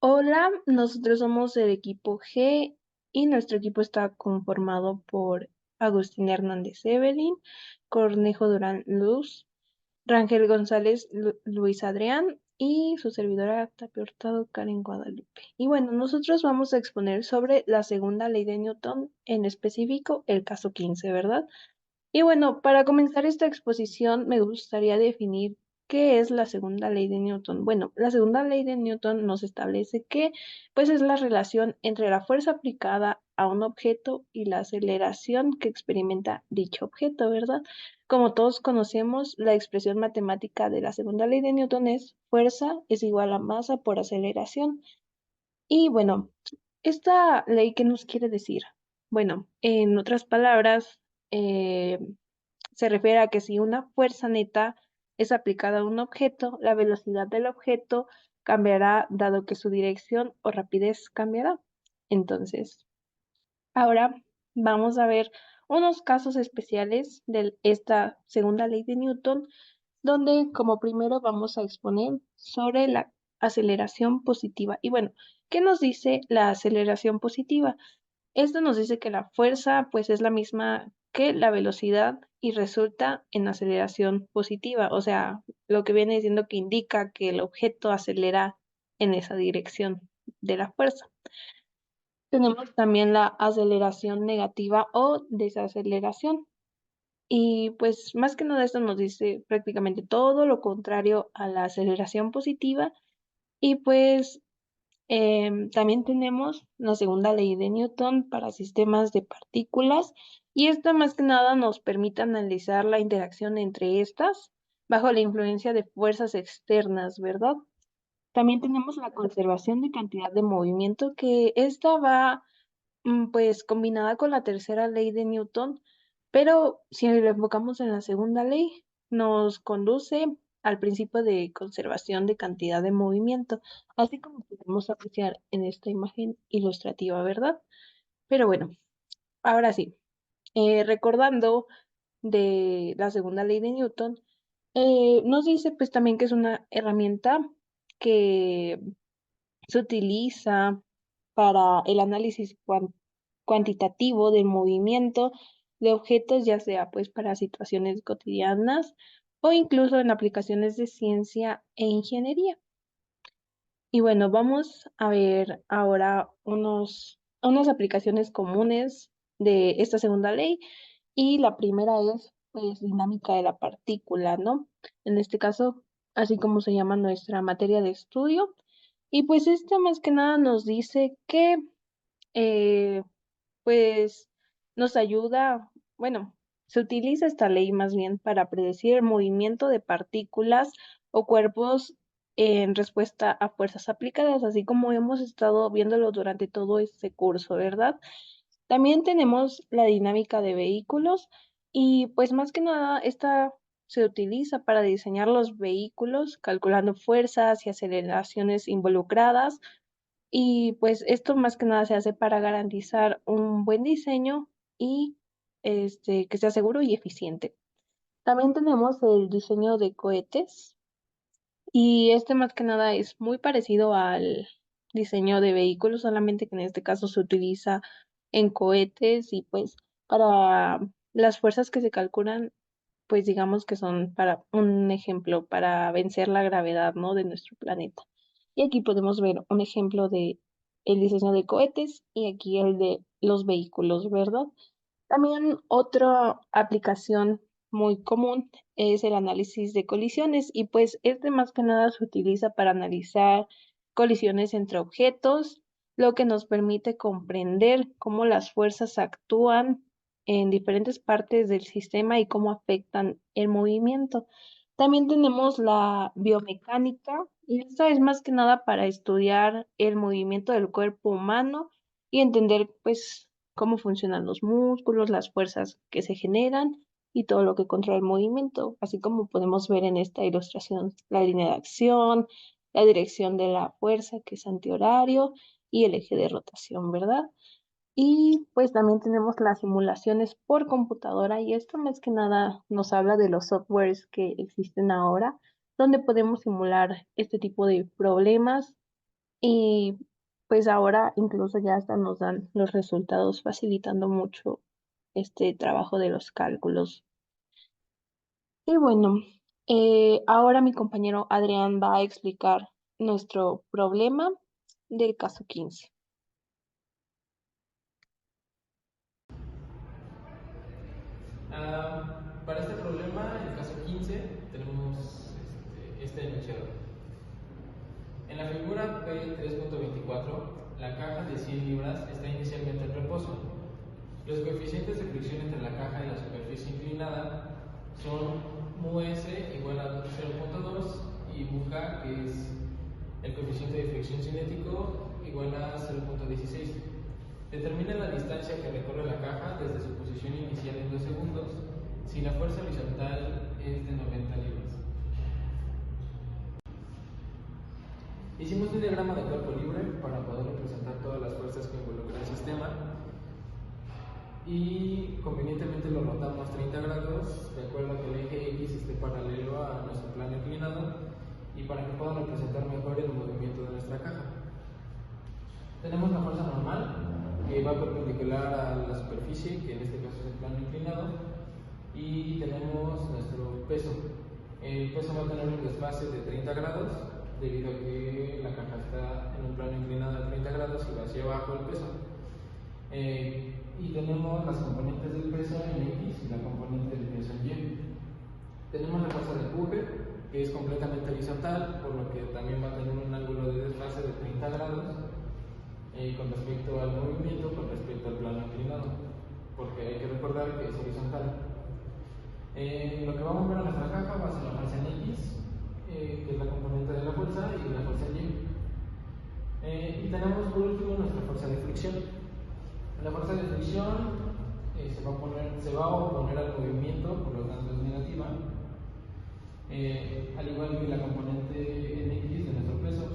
Hola, nosotros somos el equipo G y nuestro equipo está conformado por Agustín Hernández Evelyn, Cornejo Durán Luz, Rangel González Luis Adrián y su servidora Tapia Hurtado Karen Guadalupe. Y bueno, nosotros vamos a exponer sobre la segunda ley de Newton, en específico el caso 15, ¿verdad? Y bueno, para comenzar esta exposición me gustaría definir qué es la segunda ley de Newton. Bueno, la segunda ley de Newton nos establece que pues es la relación entre la fuerza aplicada a un objeto y la aceleración que experimenta dicho objeto, ¿verdad? Como todos conocemos, la expresión matemática de la segunda ley de Newton es fuerza es igual a masa por aceleración. Y bueno, ¿esta ley qué nos quiere decir? Bueno, en otras palabras, se refiere a que si una fuerza neta es aplicada a un objeto, la velocidad del objeto cambiará dado que su dirección o rapidez cambiará. Entonces, ahora vamos a ver unos casos especiales de esta segunda ley de Newton, donde como primero vamos a exponer sobre la aceleración positiva. Y bueno, ¿qué nos dice la aceleración positiva? Esto nos dice que la fuerza pues es la misma que la velocidad y resulta en aceleración positiva, o sea, lo que viene diciendo que indica que el objeto acelera en esa dirección de la fuerza. Tenemos también la aceleración negativa o desaceleración. Y pues más que nada esto nos dice prácticamente todo lo contrario a la aceleración positiva. Y pues también tenemos la segunda ley de Newton para sistemas de partículas y esta más que nada nos permite analizar la interacción entre estas bajo la influencia de fuerzas externas, ¿verdad? También tenemos la conservación de cantidad de movimiento, que esta va pues combinada con la tercera ley de Newton, pero si lo enfocamos en la segunda ley, nos conduce al principio de conservación de cantidad de movimiento, así como podemos apreciar en esta imagen ilustrativa, ¿verdad? Pero bueno, ahora sí, recordando de la segunda ley de Newton, nos dice pues también que es una herramienta que se utiliza para el análisis cuantitativo del movimiento de objetos, ya sea pues para situaciones cotidianas o incluso en aplicaciones de ciencia e ingeniería. Y bueno, vamos a ver ahora unas aplicaciones comunes de esta segunda ley y la primera es pues dinámica de la partícula, ¿no? En este caso, así como se llama nuestra materia de estudio. Y pues esta más que nada nos dice que eh, pues nos ayuda, bueno, se utiliza esta ley más bien para predecir el movimiento de partículas o cuerpos en respuesta a fuerzas aplicadas, así como hemos estado viéndolo durante todo este curso, ¿verdad? También tenemos la dinámica de vehículos y pues más que nada esta se utiliza para diseñar los vehículos, calculando fuerzas y aceleraciones involucradas y pues esto más que nada se hace para garantizar un buen diseño y que sea seguro y eficiente. También tenemos el diseño de cohetes y este más que nada es muy parecido al diseño de vehículos, solamente que en este caso se utiliza en cohetes y pues para las fuerzas que se calculan, pues digamos que son para un ejemplo, para vencer la gravedad, ¿no? De nuestro planeta. Y aquí podemos ver un ejemplo de el diseño de cohetes y aquí el de los vehículos, ¿verdad? También otra aplicación muy común es el análisis de colisiones y pues este más que nada se utiliza para analizar colisiones entre objetos, lo que nos permite comprender cómo las fuerzas actúan en diferentes partes del sistema y cómo afectan el movimiento. También tenemos la biomecánica y esta es más que nada para estudiar el movimiento del cuerpo humano y entender pues cómo funcionan los músculos, las fuerzas que se generan y todo lo que controla el movimiento, así como podemos ver en esta ilustración la línea de acción, la dirección de la fuerza que es antihorario y el eje de rotación, ¿verdad? Y pues también tenemos las simulaciones por computadora y esto más que nada nos habla de los softwares que existen ahora, donde podemos simular este tipo de problemas Y pues ahora incluso ya hasta nos dan los resultados, facilitando mucho este trabajo de los cálculos. Y bueno, ahora mi compañero Adrián va a explicar nuestro problema del caso 15. Para este problema, en el caso 15, tenemos este enunciado. En la figura P3.24, la caja de 100 libras está inicialmente en reposo. Los coeficientes de fricción entre la caja y la superficie inclinada son μs igual a 0.2 y μj, que es el coeficiente de fricción cinético, igual a 0.16. Determina la distancia que recorre la caja desde su posición inicial en 2 segundos si la fuerza horizontal es de 90 libras. Hicimos un diagrama de cuerpo libre para poder representar todas las fuerzas que involucra el sistema y convenientemente lo rotamos 30 grados de acuerdo a que el eje X esté paralelo a nuestro plano inclinado y para que pueda representar mejor el movimiento de nuestra caja. Tenemos la fuerza normal, que va perpendicular a la superficie, que en este caso es el plano inclinado, y tenemos nuestro peso. El peso va a tener un desfase de 30 grados, debido a que la caja está en un plano inclinado de 30 grados y va hacia abajo el peso. Y tenemos las componentes del peso en X y la componente del peso en Y. Tenemos la fuerza de empuje, que es completamente horizontal, por lo que también va a tener un ángulo de desfase de 30 grados con respecto al movimiento, con respecto al plano inclinado, porque hay que recordar que es horizontal. Lo que va a mover a nuestra caja va a ser la fuerza en X, que es la componente de la fuerza, y la fuerza en Y. Y tenemos por último nuestra fuerza de fricción. La fuerza de fricción se va a oponer al movimiento, por lo tanto es negativa, al igual que la componente en X de nuestro peso.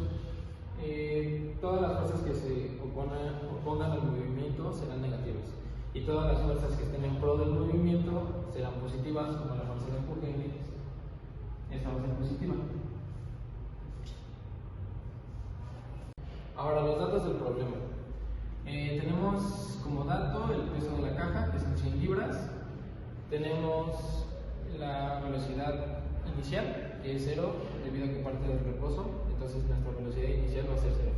Todas las fuerzas que se opongan al movimiento serán negativas y todas las fuerzas que estén en pro del movimiento serán positivas, como la fuerza de empuje en X. Esta va a ser positiva. Ahora, los datos del problema. Tenemos como dato el peso de la caja, que son 100 libras. Tenemos la velocidad inicial, que es 0, debido a que parte del reposo, entonces nuestra velocidad inicial va a ser 0.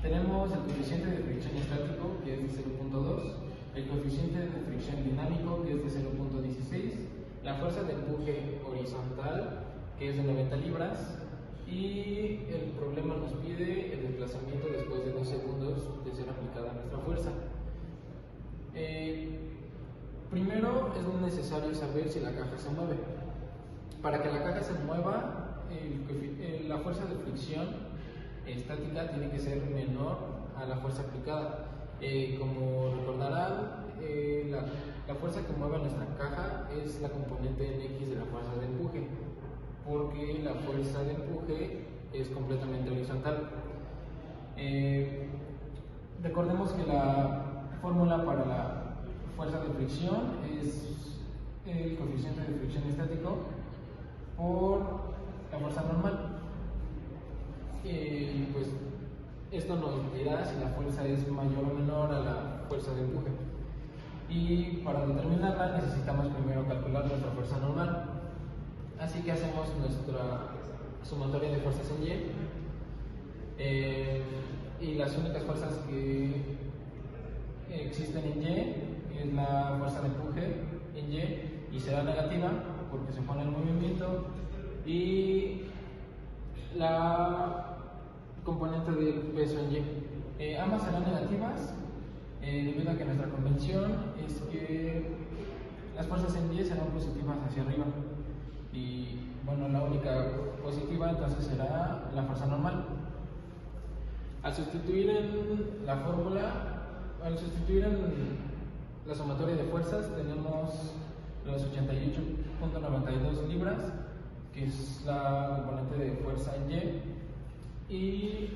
Tenemos el coeficiente de fricción estático, que es de 0.2, el coeficiente de fricción dinámico, que es de 0.16, la fuerza de empuje horizontal, que es de 90 libras, y el problema nos pide el desplazamiento después de 2 segundos de ser aplicada nuestra fuerza. Primero es necesario saber si la caja se mueve. Para que la caja se mueva, la fuerza de fricción estática tiene que ser menor a la fuerza aplicada. Como recordarán, la fuerza que mueve nuestra caja es la componente en X de la fuerza de empuje, porque la fuerza de empuje es completamente horizontal. Recordemos que la fórmula para la fuerza de fricción es el coeficiente de fricción estático por la fuerza normal. Pues esto nos dirá si la fuerza es mayor o menor a la fuerza de empuje. Y para determinarla necesitamos primero calcular nuestra fuerza normal. Así que hacemos nuestra sumatoria de fuerzas en Y. Y las únicas fuerzas que existen en Y es la fuerza de empuje en Y será negativa porque se pone en movimiento, y la componente del peso en Y. Ambas serán negativas debido a que nuestra convención es que las fuerzas en Y serán positivas hacia arriba, y bueno, la única positiva entonces será la fuerza normal. Al sustituir en la fórmula, al sustituir en la sumatoria de fuerzas, tenemos los 88.92 libras, que es la componente de fuerza en y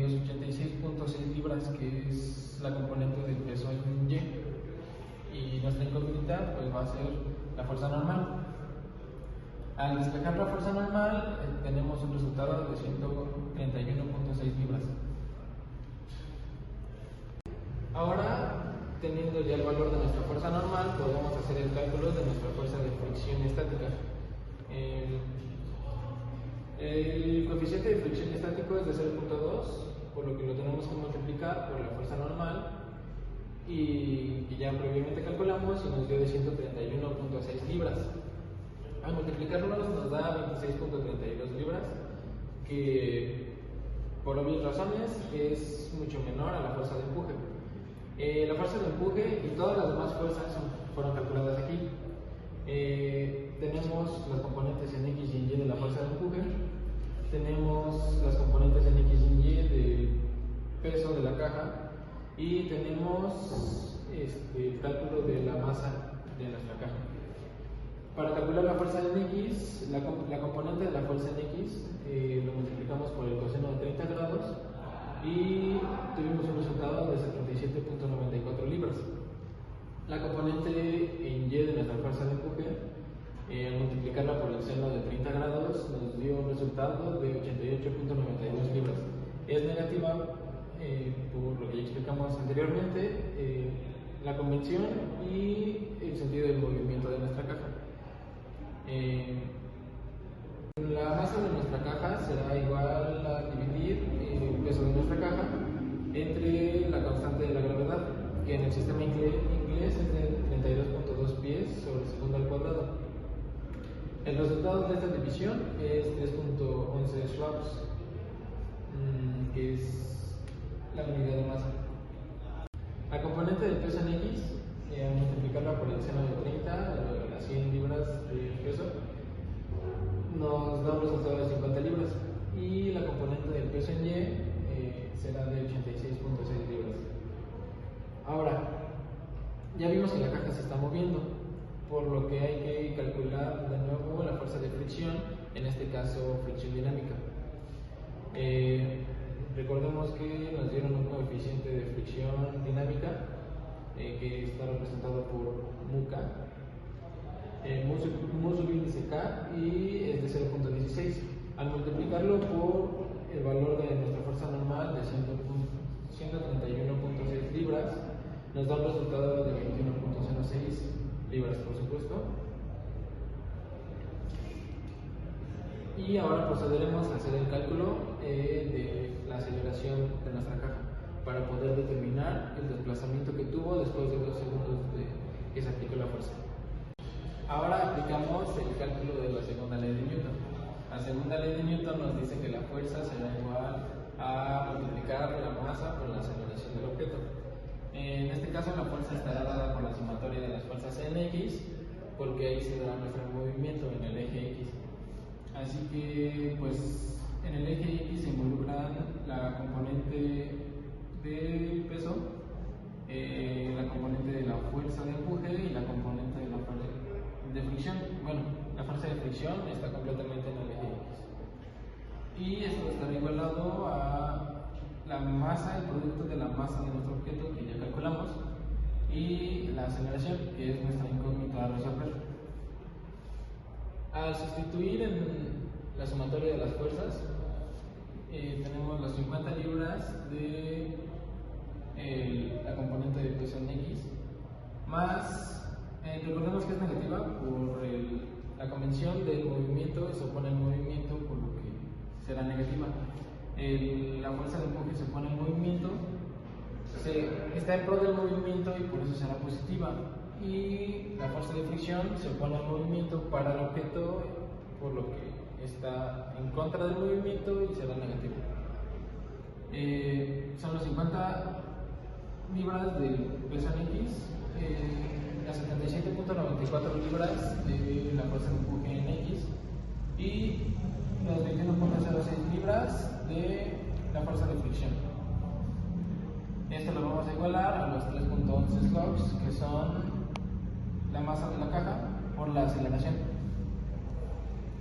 los 86.6 libras, que es la componente del peso en Y nuestra incógnita pues va a ser la fuerza normal. Al despejar la fuerza normal, tenemos un resultado de 131.6 libras. Ahora, teniendo ya el valor de nuestra fuerza normal, podemos hacer el cálculo de nuestra fuerza de fricción estática. El coeficiente de fricción estático es de 0.2, por lo que lo tenemos que multiplicar por la fuerza normal, y ya previamente calculamos y nos dio de 131.6 libras. Al multiplicarlos nos da 26.32 libras, que por obvias razones es mucho menor a la fuerza de empuje. La fuerza de empuje y todas las demás fuerzas fueron calculadas aquí. Tenemos las componentes en X y en Y de la fuerza de empuje, tenemos las componentes en X y en Y del peso de la caja, y tenemos el cálculo de la masa de nuestra caja. Para calcular la fuerza en X, la componente de la fuerza en X lo multiplicamos por el coseno de 30 grados y tuvimos un resultado de 77.94 libras. La componente en Y de nuestra fuerza de empuje, al multiplicarla por el seno de 30 grados, nos dio un resultado de 88.92 libras. Es negativa, por lo que ya explicamos anteriormente, la convención y el sentido del movimiento de nuestra caja. La masa de nuestra caja será igual a dividir el peso de nuestra caja entre la constante de la gravedad, que en el sistema inglés es de 32.2 pies sobre segundo al cuadrado. El resultado de esta división es 3.11 swaps, que es la unidad de masa. La componente del peso en X, al multiplicarla por el seno de 30, las 100 libras de peso, nos da un resultado de 50 libras. Y la componente del peso en Y será de 86.6 libras. Ahora, ya vimos que la caja se está moviendo, por lo que hay que calcular de nuevo la fuerza de fricción, en este caso fricción dinámica. Recordemos que nos dieron un coeficiente de fricción dinámica que está representado por MUK, mu subíndice K, y es de 0.16. Al multiplicarlo por el valor de nuestra fuerza normal de 131.6 libras, nos da un resultado de 21.06 libras, por supuesto. Y ahora procederemos a hacer el cálculo de la aceleración de nuestra caja para poder determinar el desplazamiento que tuvo después de 2 segundos de que se aplicó la fuerza. Ahora aplicamos el cálculo de la segunda ley de Newton. La segunda ley de Newton nos dice que la fuerza será igual a multiplicar la masa por la aceleración del objeto. En este caso la fuerza estará dada por la sumatoria de las fuerzas en X, porque ahí se da nuestro movimiento en el eje X. Así que, pues, en el eje X se involucran la componente del peso, la componente de la fuerza de empuje y la componente de la fuerza de fricción. Bueno, la fuerza de fricción está completamente en el eje X. Y esto estará igualado a la masa, el producto de la masa de nuestro objeto, que ya calculamos, y la aceleración, que es nuestra incógnita a resolver. Al sustituir en la sumatoria de las fuerzas, tenemos las 50 libras de la componente de peso en X, más, recordemos que es negativa por la convención del movimiento, se opone al movimiento, por lo que será negativa. La fuerza de empuje se opone al movimiento, está en pro del movimiento y por eso será positiva. Y la fuerza de fricción se opone al movimiento para el objeto, por lo que está en contra del movimiento y será negativo. Son los 50 libras del peso en X, las 77.94 libras de la fuerza de empuje en X y los 21.06 libras de la fuerza de fricción. Esto lo vamos a igualar a los 3.11 slugs, que son la masa de la caja por la aceleración.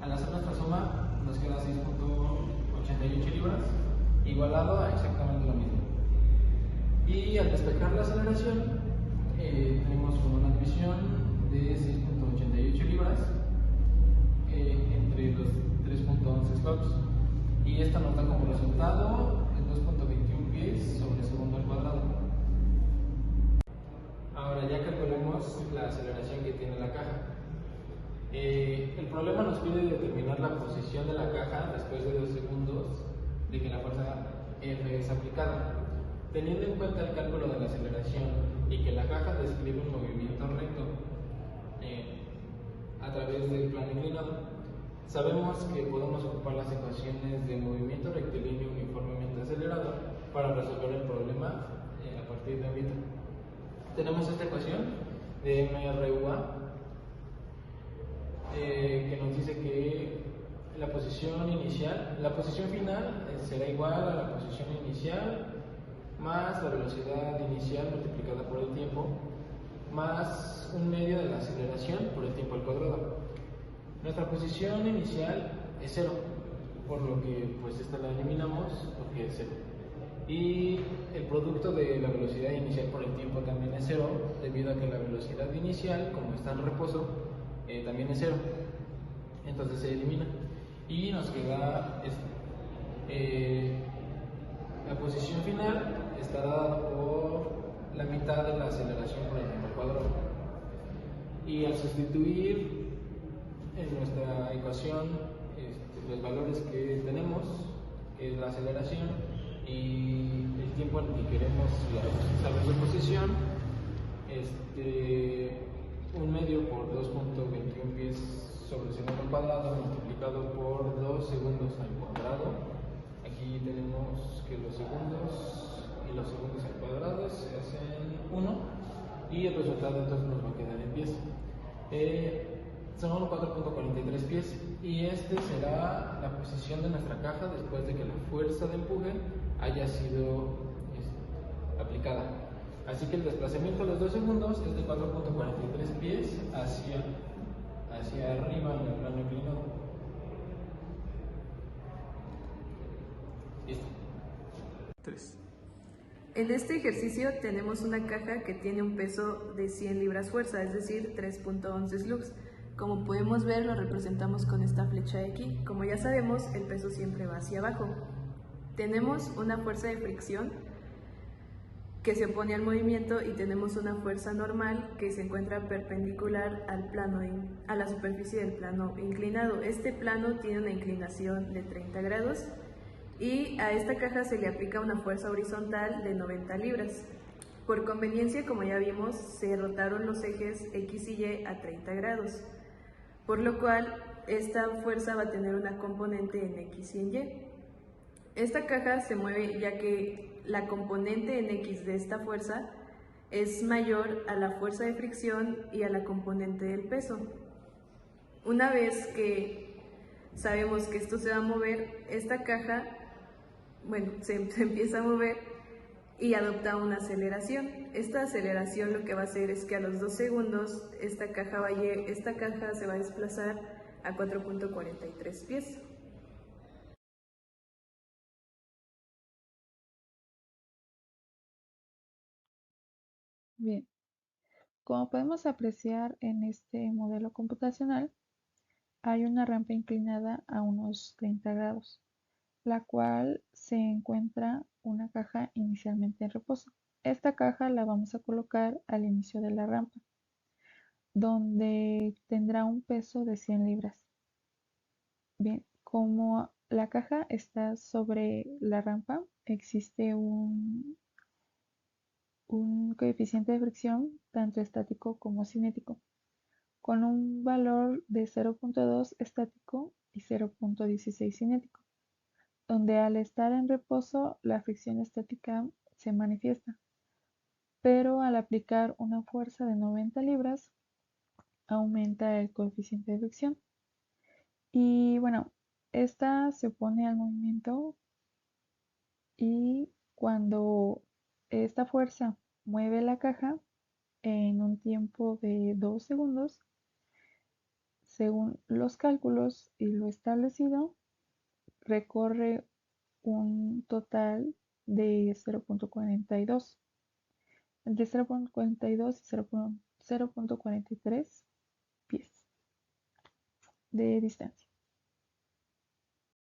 Al hacer nuestra suma nos queda 6.88 libras, igualado a exactamente lo mismo. Y al despejar la aceleración tenemos una división de 6.88 libras, entre los 3.11 slots. Y esto nos da como resultado el 2.21 pies sobre segundo al cuadrado. Ahora ya calculemos la aceleración que tiene la caja. El problema nos pide determinar la posición de la caja después de 2 segundos de que la fuerza F es aplicada. Teniendo en cuenta el cálculo de la aceleración y que la caja describe un movimiento recto a través del plano inclinado, sabemos que podemos ocupar las ecuaciones de movimiento rectilíneo uniformemente acelerado para resolver el problema a partir de ahorita. Tenemos esta ecuación de MRUA que nos dice que la posición final será igual a la posición inicial más la velocidad inicial multiplicada por el tiempo más un medio de la aceleración por el tiempo al cuadrado. Nuestra posición inicial es 0, por lo que pues esta la eliminamos porque es 0. Y el producto de la velocidad inicial por el tiempo también es 0, debido a que la velocidad inicial, como está en reposo, también es 0. Entonces se elimina. Y nos queda esto. La posición final estará dada por la mitad de la aceleración por el tiempo al cuadrado. Y al sustituir en nuestra ecuación los valores que tenemos, que es la aceleración y el tiempo en el que queremos saber su posición, un medio por 2.21 pies sobre segundo al cuadrado multiplicado por 2 segundos al cuadrado. Aquí tenemos que los segundos y los segundos al cuadrado se hacen 1 y el resultado entonces nos va a quedar en pies. Son 4.43 pies y será la posición de nuestra caja después de que la fuerza de empuje haya sido aplicada. Así que el desplazamiento a los 2 segundos es de 4.43 pies hacia arriba en el plano inclinado. Listo. 3. En este ejercicio tenemos una caja que tiene un peso de 100 libras fuerza, es decir, 3.11 slugs. Como podemos ver, lo representamos con esta flecha de aquí. Como ya sabemos, el peso siempre va hacia abajo. Tenemos una fuerza de fricción que se opone al movimiento y tenemos una fuerza normal que se encuentra perpendicular a la superficie del plano inclinado. Este plano tiene una inclinación de 30 grados y a esta caja se le aplica una fuerza horizontal de 90 libras. Por conveniencia, como ya vimos, se rotaron los ejes X y Y a 30 grados, por lo cual esta fuerza va a tener una componente en X y en Y. Esta caja se mueve ya que la componente en X de esta fuerza es mayor a la fuerza de fricción y a la componente del peso. Una vez que sabemos que esto se va a mover, esta caja, se empieza a mover y adopta una aceleración. Esta aceleración lo que va a hacer es que a los 2 segundos esta caja se va a desplazar a 4.43 pies. Bien, como podemos apreciar en este modelo computacional, hay una rampa inclinada a unos 30 grados, la cual se encuentra una caja inicialmente en reposo. Esta caja la vamos a colocar al inicio de la rampa, donde tendrá un peso de 100 libras. Bien, como la caja está sobre la rampa, existe un coeficiente de fricción tanto estático como cinético, con un valor de 0.2 estático y 0.16 cinético, donde al estar en reposo la fricción estática se manifiesta, pero al aplicar una fuerza de 90 libras aumenta el coeficiente de fricción. Y bueno, esta se opone al movimiento y cuando esta fuerza mueve la caja en un tiempo de 2 segundos, según los cálculos y lo establecido, recorre un total de 0.42, entre 0.42 y 0.43 pies. de distancia.